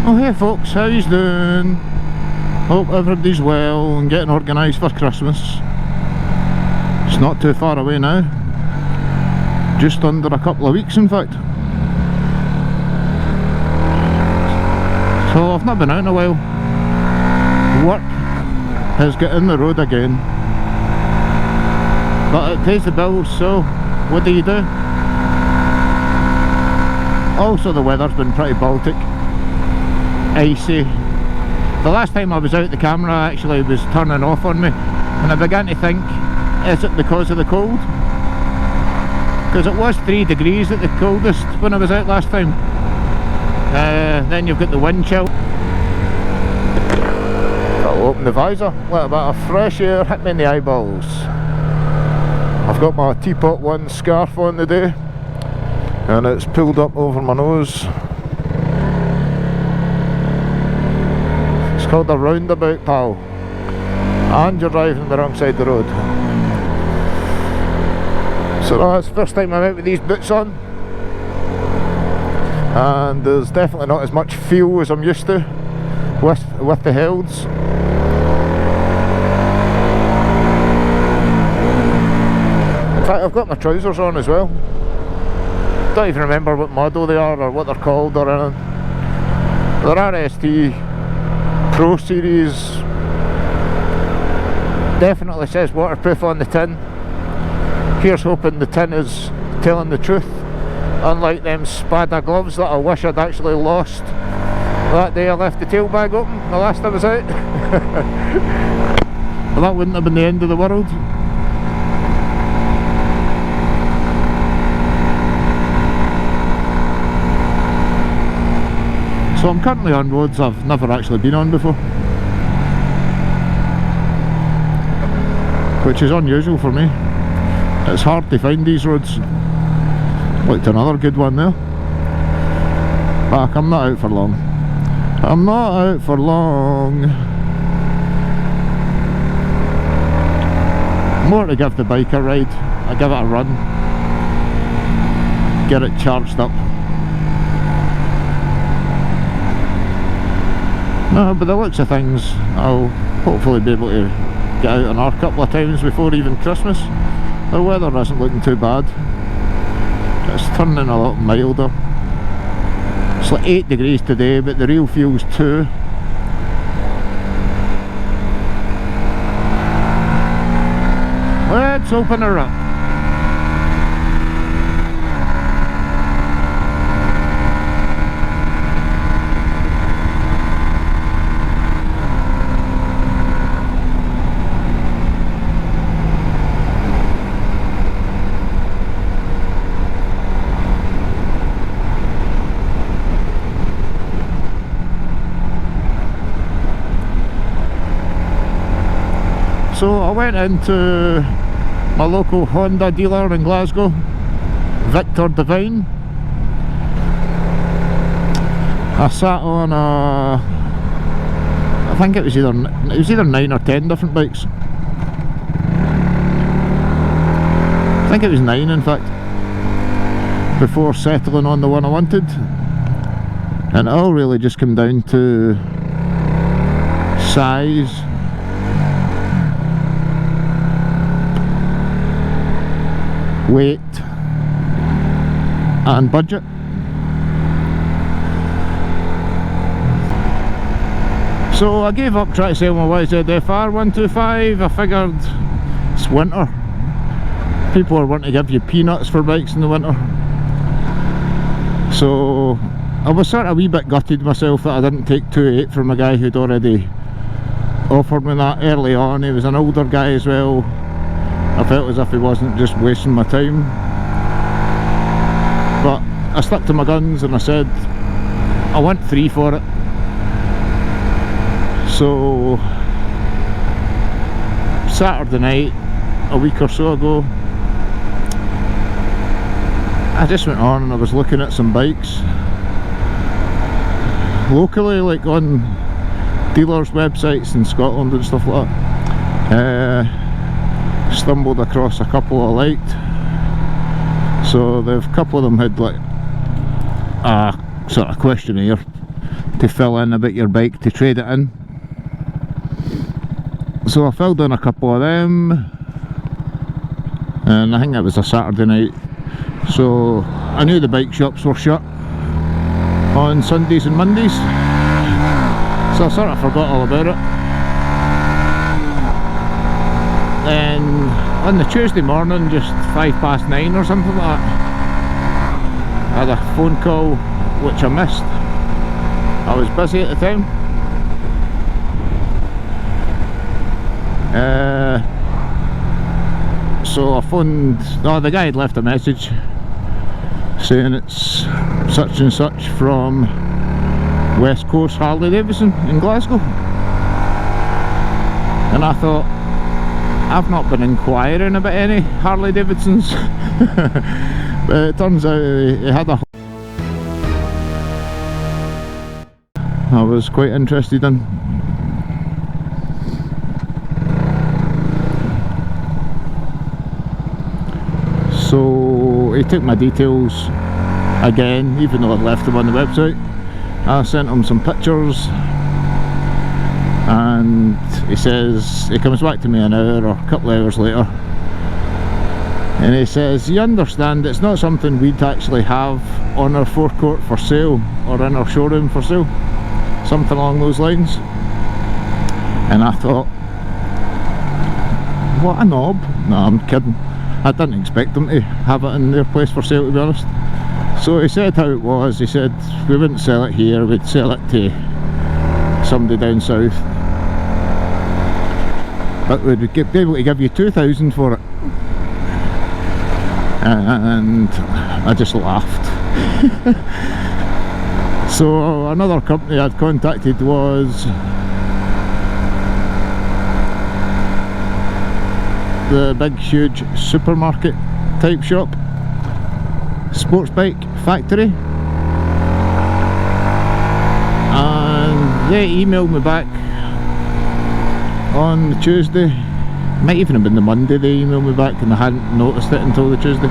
Oh hey folks, how you doing? Hope everybody's well and getting organised for Christmas. It's not too far away now. Just under a couple of weeks in fact. So I've not been out in a while. Work has got in the road again. But it pays the bills, so what do you do? Also the weather's been pretty Baltic. Icy. The last time I was out, the camera actually was turning off on me, and I began to think, is it because of the cold? Because it was 3 degrees at the coldest when I was out last time. Then you've got the wind chill. I'll open the visor, let a bit of fresh air hit me in the eyeballs. I've got my Teapot One scarf on today, and it's pulled up over my nose. It's called a roundabout, pal, and you're driving the wrong side of the road. So that's the first time I'm out with these boots on, and there's definitely not as much feel as I'm used to with the Helds. In fact, I've got my trousers on as well. Don't even remember what model they are or what they're called or anything. They're RST Pro Series. Definitely says waterproof on the tin. Here's hoping the tin is telling the truth, unlike them Spada gloves that I wish I'd actually lost that day I left the tail bag open the last I was out. Well, that wouldn't have been the end of the world. So I'm currently on roads I've never actually been on before, which is unusual for me. It's hard to find these roads. Looked another good one there. Back, I'm not out for long. I'm not out for long. More to give the bike a ride. I give it a run. Get it charged up. No, but the looks of things, I'll hopefully be able to get out on our couple of times before even Christmas. The weather isn't looking too bad. It's turning a lot milder. It's like 8 degrees today, but the real feel's 2. Let's open her up. So I went into my local Honda dealer in Glasgow, Victor Devine. I sat on I think it was either 9 or 10 different bikes. I think it was 9 in fact, before settling on the one I wanted. And it all really just came down to size, weight and budget. So I gave up trying to sell my YZF-R 125. I figured it's winter, people are wanting to give you peanuts for bikes in the winter. So I was sort of a wee bit gutted myself that I didn't take 2.8 from a guy who'd already offered me that early on. He was an older guy as well. I felt as if he wasn't just wasting my time, but I stuck to my guns and I said I want 3 for it. So Saturday night a week or so ago, I just went on and I was looking at some bikes locally, like on dealers' websites in Scotland and stuff like that. Stumbled across a couple I liked. So a couple of them had like a sort of questionnaire to fill in about your bike to trade it in. So I filled in a couple of them, and I think it was a Saturday night, so I knew the bike shops were shut on Sundays and Mondays, so I sort of forgot all about it. Then on the Tuesday morning, just 9:05 or something like that, I had a phone call which I missed. I was busy at the time. So I phoned, the guy had left a message saying it's such and such from West Coast Harley Davidson in Glasgow, and I thought, I've not been inquiring about any Harley Davidsons. But it turns out he had a I was quite interested in. So he took my details again, even though I'd left them on the website. I sent him some pictures, and he says, he comes back to me an hour or a couple of hours later, and he says, you understand it's not something we'd actually have on our forecourt for sale or in our showroom for sale, something along those lines. And I thought, what a knob. No, I'm kidding. I didn't expect them to have it in their place for sale, to be honest. So he said how it was. He said we wouldn't sell it here, we'd sell it to somebody down south, but we'd be able to give you 2,000 for it. And I just laughed. So another company I'd contacted was the big huge supermarket type shop, Sports Bike Factory, and they emailed me back on the Tuesday. Might even have been the Monday they emailed me back, and I hadn't noticed it until the Tuesday,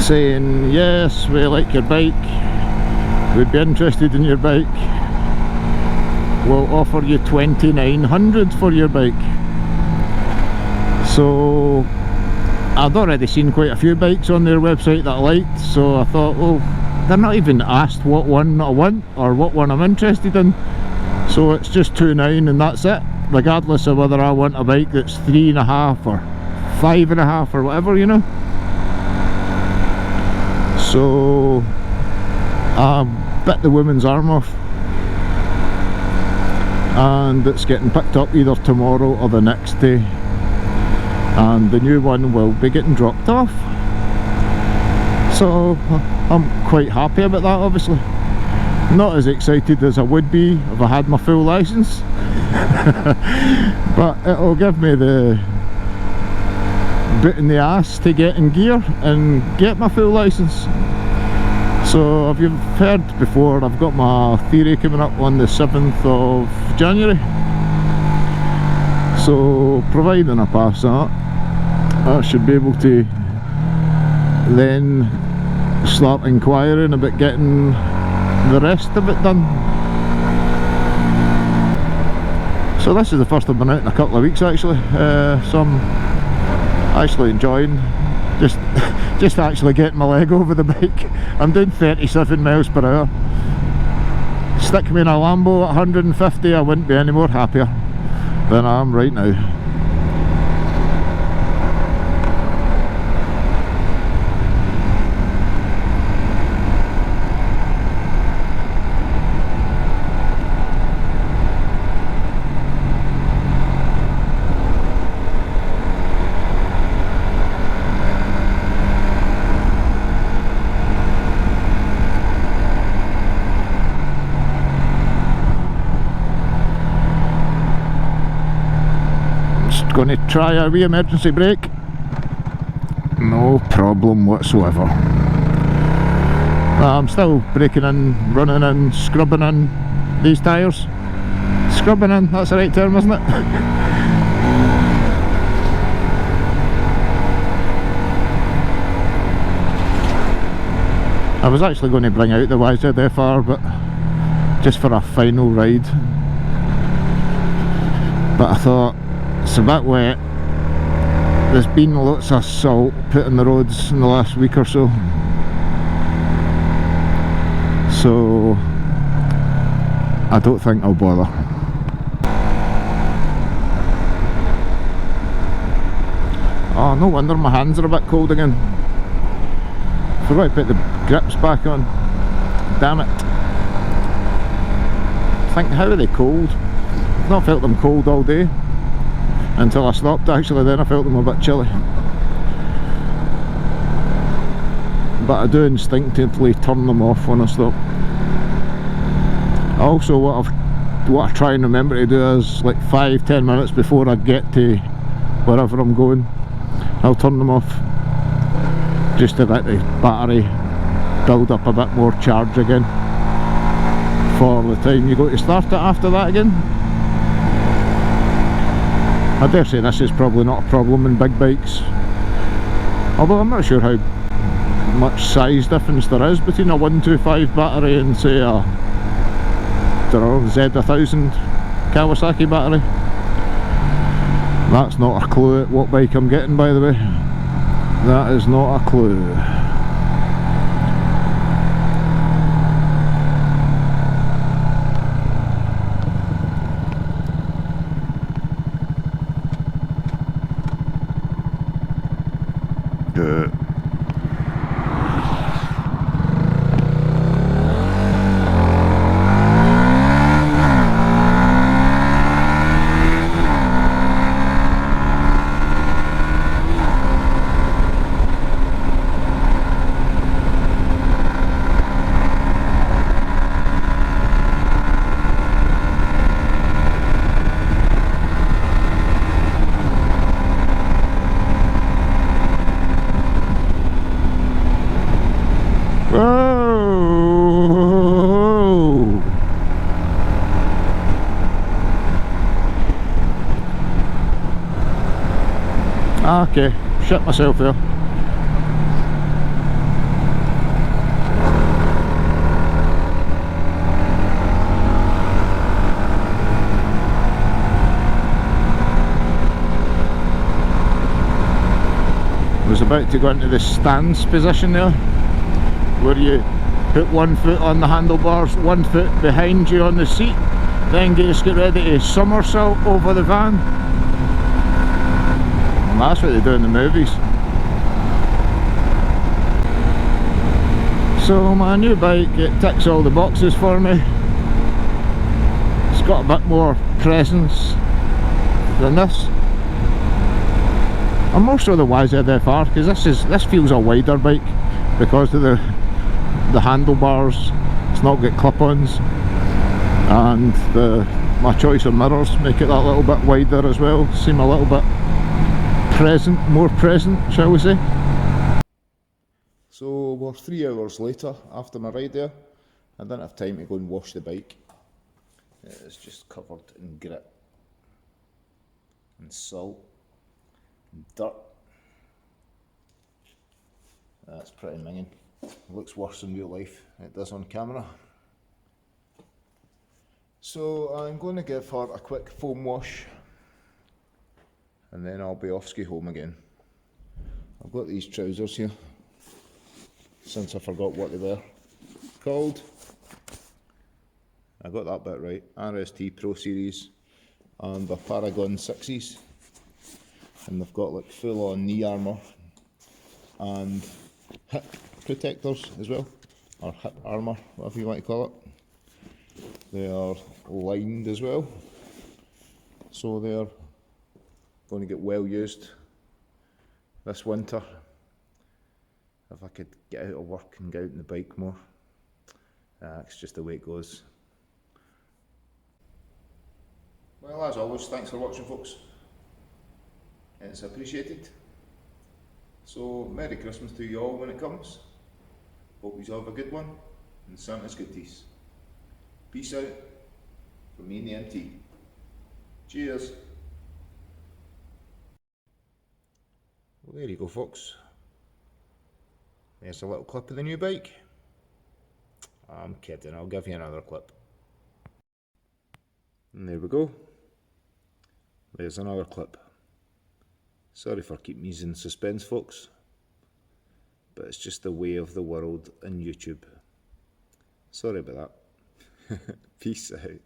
saying yes, we like your bike, we'd be interested in your bike, we'll offer you 2,900 for your bike. So I'd already seen quite a few bikes on their website that I liked, so I thought, well, they're not even asked what one I want or what one I'm interested in, so it's just 2,900 and that's it, regardless of whether I want a bike that's 3.5 or 5.5 or whatever, you know. So I bit the woman's arm off, and it's getting picked up either tomorrow or the next day, and the new one will be getting dropped off. So I'm quite happy about that, obviously. Not as excited as I would be if I had my full licence, but it'll give me the boot in the ass to get in gear and get my full licence. So if you've heard before, I've got my theory coming up on the 7th of January. So providing I pass that, I should be able to then start inquiring about getting the rest of it done. So this is the first I've been out in a couple of weeks actually, so I'm actually enjoying just actually getting my leg over the bike. I'm doing 37 miles per hour. Stick me in a Lambo at 150, I wouldn't be any more happier than I am right now. Going to try a wee emergency brake, no problem whatsoever. I'm still braking in, running in, scrubbing in these tyres. Scrubbing in, that's the right term, isn't it? I was actually going to bring out the YZF-R, but just for a final ride, but I thought it's a bit wet. There's been lots of salt put in the roads in the last week or so, so I don't think I'll bother. Oh, no wonder my hands are a bit cold again. Forgot to put the grips back on. Damn it. Think, how are they cold? I've not felt them cold all day until I stopped actually, then I felt them a bit chilly. But I do instinctively turn them off when I stop. Also what I try and remember to do is like 5-10 minutes before I get to wherever I'm going, I'll turn them off, just to let the battery build up a bit more charge again for the time you go to start it after that again. I dare say this is probably not a problem in big bikes, although I'm not sure how much size difference there is between a 125 battery and say a, I don't know, Z1000 Kawasaki battery. That's not a clue at what bike I'm getting, by the way. That is not a clue. Okay, shit myself there. I was about to go into the stance position there, where you put one foot on the handlebars, one foot behind you on the seat, then just get ready to somersault over the van. That's what they do in the movies. So my new bike, it ticks all the boxes for me. It's got a bit more presence than this. I'm more so the YZF-R, because this feels a wider bike because of the handlebars. It's not got clip-ons, and my choice of mirrors make it that little bit wider as well. Seem a little bit more present, shall we say. So we're 3 hours later after my ride there. I didn't have time to go and wash the bike. It's just covered in grit and salt and dirt. That's pretty minging. It looks worse in real life than it does on camera. So I'm going to give her a quick foam wash, and then I'll be off ski home again. I've got these trousers here, since I forgot what they were called. I got that bit right. RST Pro Series, and the Paragon 6s. And they've got like full on knee armour and hip protectors as well, or hip armour, whatever you want to call it. They are lined as well, so they're going to get well used this winter. If I could get out of work and get out on the bike more, it's just the way it goes. Well, as always, thanks for watching, folks. It's appreciated. So, Merry Christmas to you all when it comes. Hope you all have a good one, and Santa's goodies. Peace out from me and the MT. Cheers. Well, there you go, folks. There's a little clip of the new bike. I'm kidding, I'll give you another clip. And there we go. There's another clip. Sorry for keeping you in suspense, folks, but it's just the way of the world in YouTube. Sorry about that. Peace out.